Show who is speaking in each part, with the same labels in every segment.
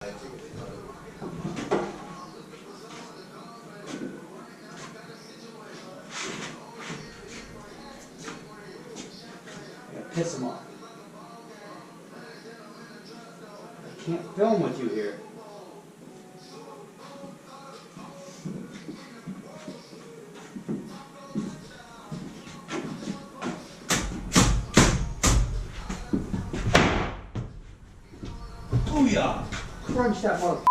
Speaker 1: Piss them off. I can't film with you here. Booyah! Crunch that motherfucker.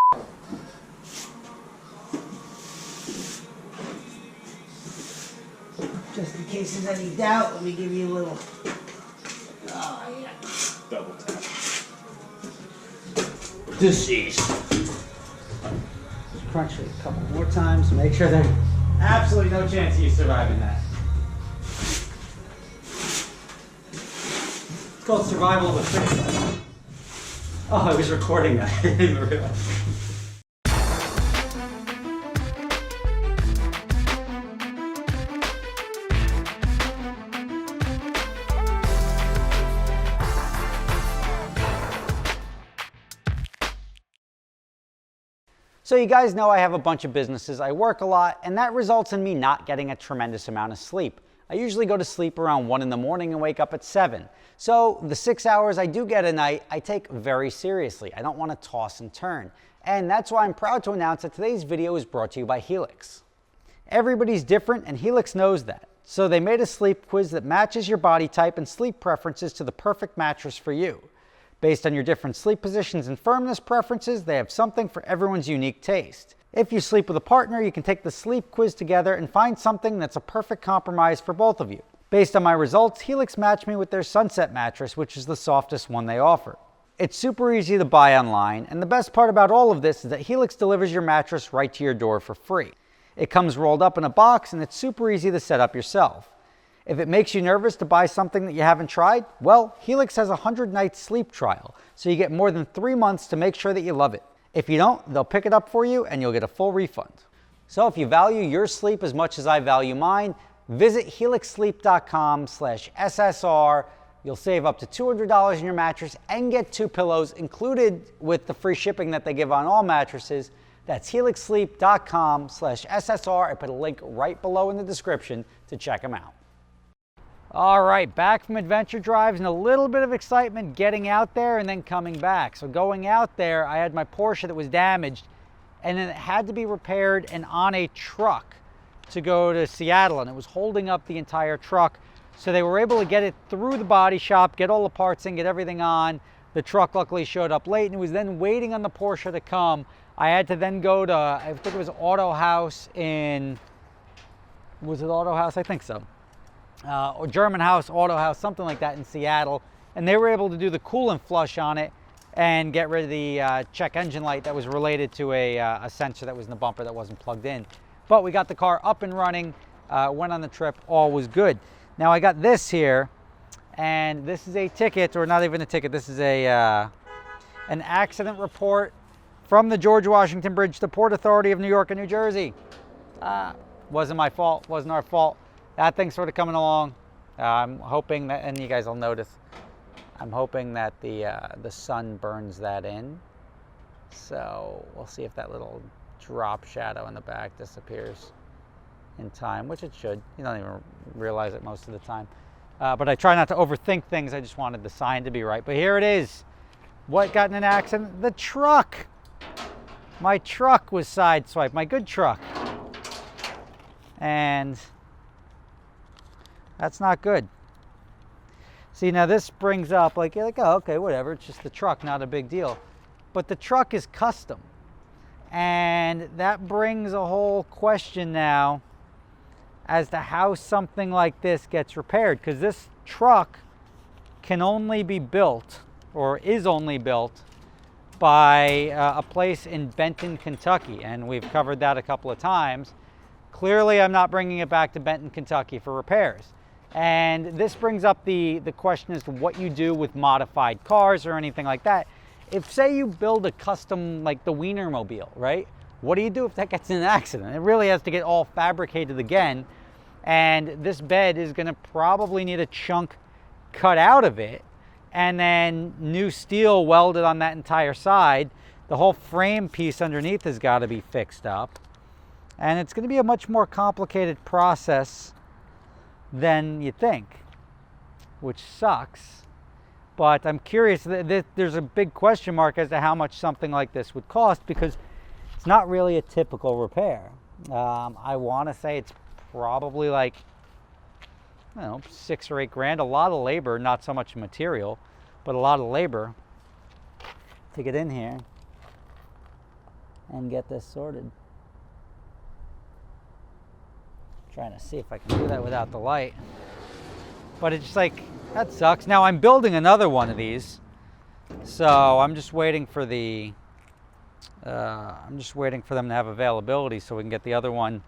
Speaker 1: Just in case there's any doubt, let me give you a little. Oh, yeah.
Speaker 2: Double tap.
Speaker 1: Deceased. Just crunch it a couple more times to make sure there's absolutely no chance of you surviving that. It's called survival of the fittest. Oh, I was recording that. I didn't even realize. So you guys know I have a bunch of businesses, I work a lot, and that results in me not getting a tremendous amount of sleep. I usually go to sleep around 1 in the morning and wake up at 7. So the 6 hours I do get a night, I take very seriously. I don't want to toss and turn. And that's why I'm proud to announce that today's video is brought to you by Helix. Everybody's different and Helix knows that. So they made a sleep quiz that matches your body type and sleep preferences to the perfect mattress for you. Based on your different sleep positions and firmness preferences, they have something for everyone's unique taste. If you sleep with a partner, you can take the sleep quiz together and find something that's a perfect compromise for both of you. Based on my results, Helix matched me with their Sunset mattress, which is the softest one they offer. It's super easy to buy online, and the best part about all of this is that Helix delivers your mattress right to your door for free. It comes rolled up in a box, and it's super easy to set up yourself. If it makes you nervous to buy something that you haven't tried, well, Helix has a 100-night sleep trial, so you get more than 3 months to make sure that you love it. If you don't, they'll pick it up for you and you'll get a full refund. So if you value your sleep as much as I value mine, visit helixsleep.com/SSR. You'll save up to $200 in your mattress and get 2 pillows included with the free shipping that they give on all mattresses. That's helixsleep.com/SSR. I put a link right below in the description to check them out. All right, back from adventure drives and a little bit of excitement getting out there and then coming back. So going out there, I had my Porsche that was damaged and then it had to be repaired and on a truck to go to Seattle, and it was holding up the entire truck. So they were able to get it through the body shop, get all the parts in, get everything on. The truck luckily showed up late and it was then waiting on the Porsche to come. I had to then go to, I think it was Auto House in, was it Auto House? I think so. Or German House, Auto House, something like that in Seattle. And they were able to do the coolant flush on it and get rid of the check engine light that was related to a sensor that was in the bumper that wasn't plugged in. But we got the car up and running, went on the trip, all was good. Now I got this here, and this is a ticket, or not even a ticket, this is a an accident report from the George Washington Bridge to Port Authority of New York and New Jersey. Wasn't my fault, wasn't our fault. That thing's sort of coming along. I'm hoping that, and you guys will notice, I'm hoping that the sun burns that in. So we'll see if that little drop shadow in the back disappears in time, which it should. You don't even realize it most of the time. But I try not to overthink things. I just wanted the sign to be right. But here it is. What got in an accident? The truck. My truck was sideswiped, my good truck. And that's not good. See, now this brings up, like, you're like, oh, okay, whatever, it's just the truck, not a big deal. But the truck is custom. And that brings a whole question now as to how something like this gets repaired. Because this truck can only be built, or is only built, by a place in Benton, Kentucky. And we've covered that a couple of times. Clearly, I'm not bringing it back to Benton, Kentucky for repairs. And this brings up the question as to what you do with modified cars or anything like that. If, say, you build a custom, like the Wienermobile, right? What do you do if that gets in an accident? It really has to get all fabricated again. And this bed is going to probably need a chunk cut out of it and then new steel welded on that entire side The whole frame piece underneath has got to be fixed up. And it's going to be a much more complicated process than you think, which sucks. But I'm curious, there's a big question mark as to how much something like this would cost, because it's not really a typical repair. I want to say it's probably like, I don't know, 6 or 8 grand. A lot of labor, not so much material, but a lot of labor to get in here and get this sorted. Trying to see if I can do that without the light. But it's just like, that sucks. Now I'm building another one of these, so I'm just waiting for the them to have availability so we can get the other one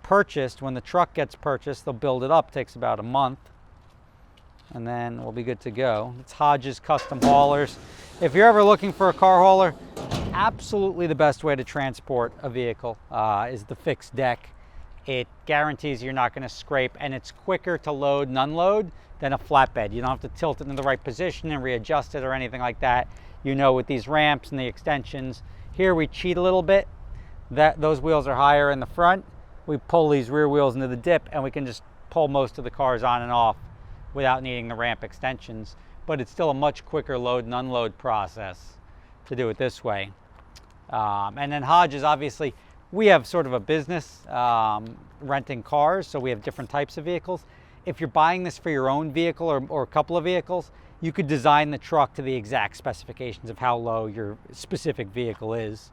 Speaker 1: purchased. When the truck gets purchased, they'll build it up. It takes about a month, and then we'll be good to go. It's Hodges Custom Haulers. If you're ever looking for a car hauler, absolutely the best way to transport a vehicle is the fixed deck. It guarantees you're not going to scrape, and it's quicker to load and unload than a flatbed. You don't have to tilt it in the right position and readjust it or anything like that. You know, with these ramps and the extensions, here we cheat a little bit. Those wheels are higher in the front. We pull these rear wheels into the dip, and we can just pull most of the cars on and off without needing the ramp extensions. But it's still a much quicker load and unload process to do it this way. And then Hodges, obviously, we have sort of a business renting cars, so we have different types of vehicles. If you're buying this for your own vehicle or a couple of vehicles, you could design the truck to the exact specifications of how low your specific vehicle is.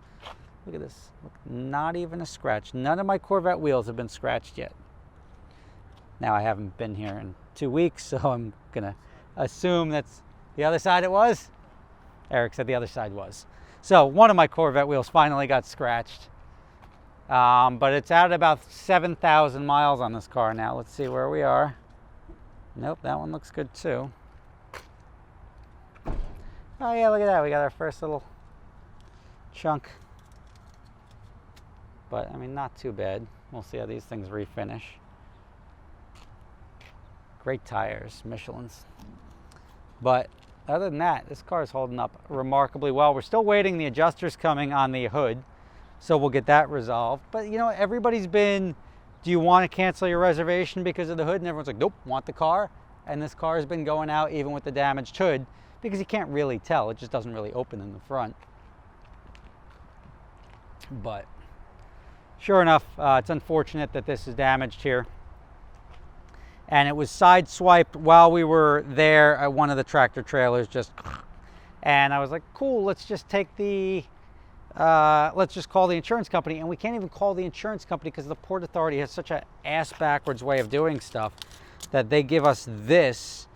Speaker 1: Look at this, look, not even a scratch. None of my Corvette wheels have been scratched yet. Now, I haven't been here in 2 weeks, so I'm gonna assume that's the other side it was. Eric said the other side was. So one of my Corvette wheels finally got scratched. But it's at about 7,000 miles on this car now. Let's see where we are. Nope, that one looks good too. Oh yeah, look at that. We got our first little chunk. But I mean, not too bad. We'll see how these things refinish. Great tires, Michelin's. But other than that, this car is holding up remarkably well. We're still waiting. The adjuster's coming on the hood, so we'll get that resolved. But you know, everybody's been, do you want to cancel your reservation because of the hood? And everyone's like, nope, want the car. And this car has been going out even with the damaged hood, because you can't really tell. It just doesn't really open in the front. But sure enough, it's unfortunate that this is damaged here. And it was sideswiped while we were there at one of the tractor trailers, and I was like, cool, let's just take the, let's just call the insurance company. And we can't even call the insurance company because the Port Authority has such an ass backwards way of doing stuff that they give us this,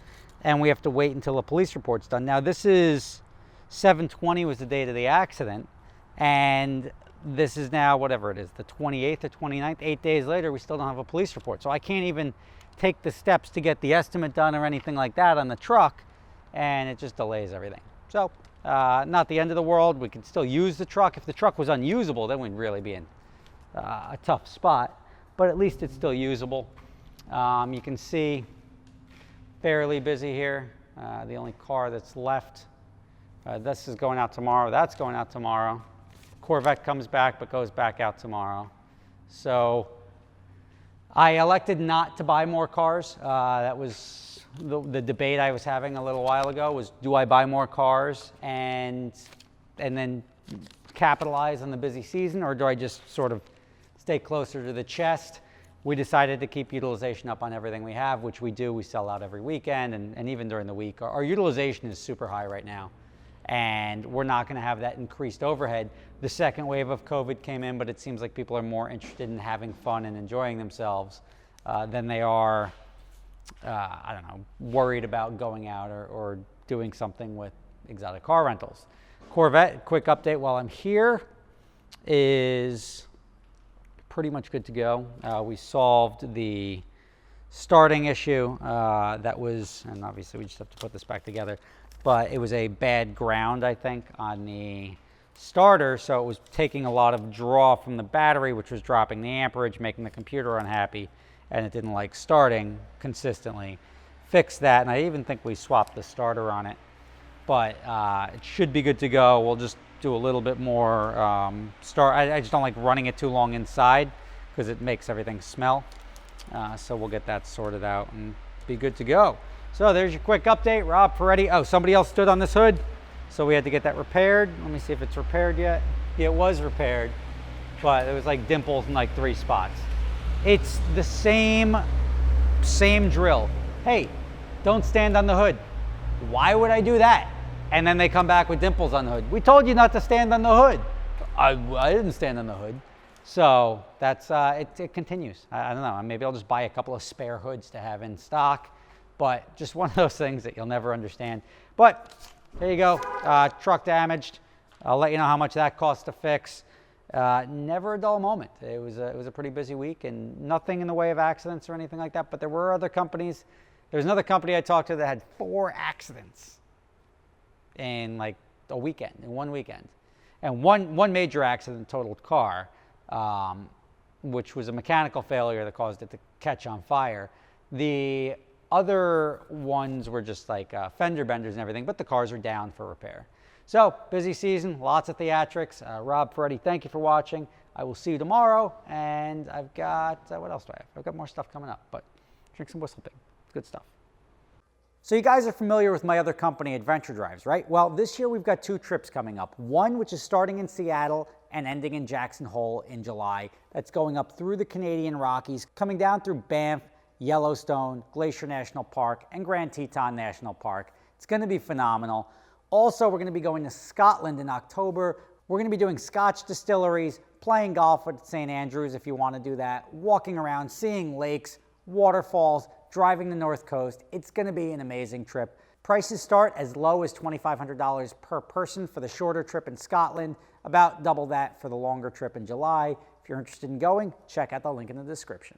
Speaker 1: and we have to wait until a police report's done. Now, this is 7/20 was the date of the accident, and this is now, whatever it is, the 28th or 29th, 8 days later, we still don't have a police report. So I can't even take the steps to get the estimate done or anything like that on the truck, and it just delays everything. So not the end of the world. We could still use the truck. If the truck was unusable, then we'd really be in a tough spot, but at least it's still usable. You can see fairly busy here. The only car that's left, this is going out tomorrow, that's going out tomorrow. Corvette comes back but goes back out tomorrow. So I elected not to buy more cars. That was the debate I was having a little while ago, was do I buy more cars and then capitalize on the busy season, or do I just sort of stay closer to the chest? We decided to keep utilization up on everything we have, which we do. We sell out every weekend and even during the week. Our utilization is super high right now, and we're not going to have that increased overhead. The second wave of COVID came in, but it seems like people are more interested in having fun and enjoying themselves than they are, I don't know, worried about going out or doing something with exotic car rentals. Corvette, quick update while I'm here, is pretty much good to go. We solved the starting issue that was, and obviously we just have to put this back together, but it was a bad ground, I think, on the starter, so it was taking a lot of draw from the battery, which was dropping the amperage, making the computer unhappy, and it didn't like starting consistently. Fixed that, and I even think we swapped the starter on it, but it should be good to go. We'll just do a little bit more I just don't like running it too long inside because it makes everything smell. So we'll get that sorted out and be good to go. So there's your quick update. Rob Ferretti. Oh, somebody else stood on this hood, so we had to get that repaired. Let me see if it's repaired yet. Yeah, it was repaired, but it was like dimples in like 3 spots. It's the same drill. Hey, don't stand on the hood. Why would I do that? And then they come back with dimples on the hood. We told you not to stand on the hood. I didn't stand on the hood. So that's, it continues. I don't know, maybe I'll just buy a couple of spare hoods to have in stock, but just one of those things that you'll never understand. But there you go, truck damaged. I'll let you know how much that costs to fix. Never a dull moment. It was a pretty busy week and nothing in the way of accidents or anything like that, but there were other companies. There's another company I talked to that had 4 accidents in like a weekend, in one weekend. And one major accident totaled car, which was a mechanical failure that caused it to catch on fire. The other ones were just like fender benders and everything, but the cars are down for repair. So, busy season, lots of theatrics. Rob Ferretti, thank you for watching. I will see you tomorrow, and I've got, what else do I have? I've got more stuff coming up, but drink some Whistle Pig. It's good stuff. So you guys are familiar with my other company, Adventure Drives, right? Well, this year we've got 2 trips coming up. One, which is starting in Seattle and ending in Jackson Hole in July. That's going up through the Canadian Rockies, coming down through Banff, Yellowstone, Glacier National Park, and Grand Teton National Park. It's going to be phenomenal. Also, we're going to be going to Scotland in October. We're going to be doing Scotch distilleries, playing golf at St. Andrews if you want to do that, walking around, seeing lakes, waterfalls, driving the North Coast. It's going to be an amazing trip. Prices start as low as $2,500 per person for the shorter trip in Scotland, about double that for the longer trip in July. If you're interested in going, check out the link in the description.